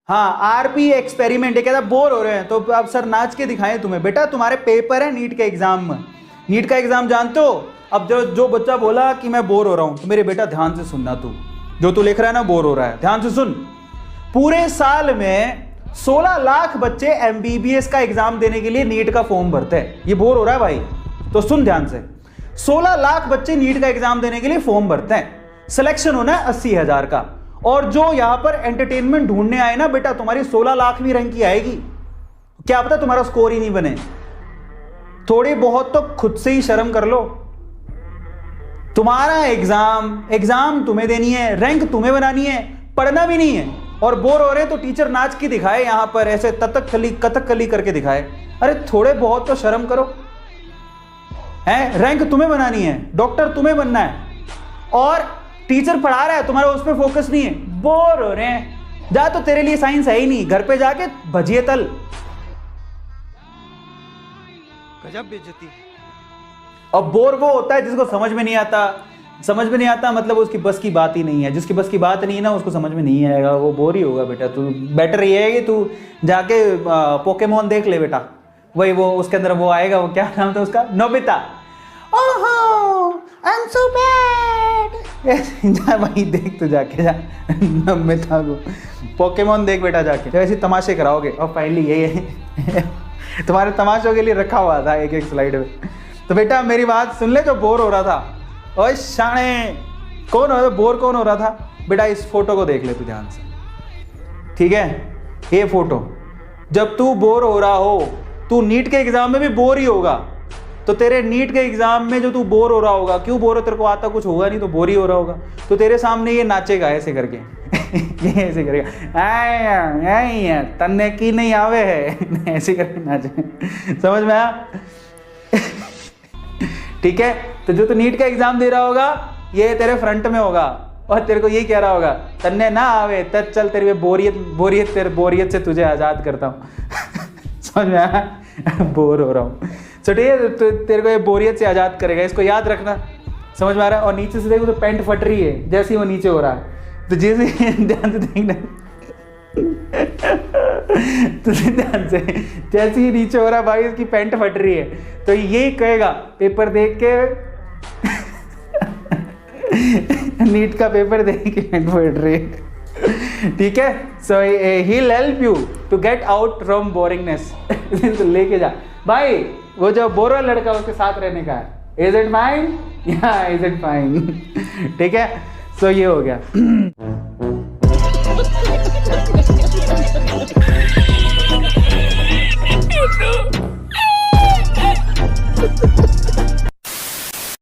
हाँ, RP experiment. ये कहता बोर हो रहे हैं तो अब सर नाच के दिखाएं तुम्हें। बेटा तुम्हारे पेपर है नीट के एग्जाम में, नीट का एग्जाम जानते हो। अब जो बच्चा बोला कि मैं बोर हो रहा हूं, तो मेरे बेटा ध्यान से सुनना, तू जो तू लिख रहा है ना बोर हो रहा है, ध्यान से सुन। पूरे साल में 16 लाख बच्चे एमबीबीएस का एग्जाम देने के लिए नीट का फॉर्म भरते हैं। ये बोर हो रहा है भाई तो सुन ध्यान से। 16 लाख बच्चे नीट का एग्जाम देने के लिए फॉर्म भरते हैं, सिलेक्शन होना है 80,000 का। और जो यहां पर एंटरटेनमेंट ढूंढने आए ना बेटा, तुम्हारी 16 लाखवीं रैंक की आएगी, क्या पता तुम्हारा स्कोर ही नहीं बने। थोड़ी बहुत तो खुद से ही शर्म कर लो। तुम्हारा एग्जाम तुम्हें देनी है, रैंक तुम्हें बनानी है, पढ़ना भी नहीं है। और बोर हो रहे तो टीचर नाच के दिखाए, यहां पर ऐसे कथकली करके दिखाए। अरे थोड़े बहुत तो शर्म करो। है रैंक तुम्हें बनानी है, डॉक्टर तुम्हें बनना है, और टीचर पढ़ा रहा है, तुम्हारा उस पर फोकस नहीं है। बोर हो रहे हैं, जा तो तेरे लिए साइंस है ही नहीं, घर पे जाके भजिए तल। गजब बेइज्जती। अब बोर वो होता है जिसको समझ में नहीं आता। समझ में नहीं आता मतलब उसकी बस की बात ही नहीं है। जिसकी बस की बात नहीं है ना, उसको समझ में नहीं आएगा, वो बोर ही होगा बेटा। तू बेटर ये है कि तू जाके पोकेमोन देख ले बेटा। वही वो उसके अंदर वो आएगा, वो क्या नाम था उसका, नोबिता। ओहो आई एम सो बैड। जा भाई देख, तू जाके जा नोबिता को पोकेमोन देख बेटा जाके। तो ऐसे तमाशे कराओगे। और फाइनली ये तुम्हारे तमाशों के लिए रखा हुआ था एक स्लाइड में। तो बेटा मेरी बात सुन ले, जो बोर हो रहा था। ओए शाणे, कौन हो बोर, कौन हो रहा था बेटा? इस फोटो को देख ले तू ध्यान से, ठीक है। ये फोटो, जब तू बोर हो रहा हो, तू नीट के एग्जाम में भी बोर ही होगा। तो तेरे नीट के एग्जाम में जो तू बोर हो रहा होगा, क्यों बोर हो, तेरे को आता कुछ होगा नहीं तो बोर ही हो रहा होगा। तो तेरे सामने ये नाचेगा ऐसे करके ये ऐसे करेगा, तन्ने की नहीं आवे है ऐसे करके नाचे। समझ में आया? ठीक है। तो जो तू नीट का एग्जाम दे रहा होगा, ये तेरे फ्रंट में होगा और तेरे को ये कह रहा होगा, तन्ने ना आवे तब चल, तेरी बोरियत से तुझे आजाद करता हूँ। समझ में आया? बोर हो रहा हूँ, ठीक है। तो तेरे को ये बोरियत से आजाद करेगा, इसको याद रखना। समझ में आ रहा है? और नीचे से देखो तो पैंट फट रही है, जैसे ही वो नीचे हो रहा है। तो जैसे ध्यान से देखना, तो ध्यान से, जैसे ही नीचे हो रहा है भाई इसकी पैंट फट रही है, तो यही कहेगा पेपर देख के नीट का पेपर देख के पैंट फट रही है, ठीक है। So he will help you to get out from boringness. लेके जा भाई, वो जो बोर हुआ लड़का उसके साथ रहने का है। Is it fine? या इज इट फाइन? ठीक है। सो ये हो गया।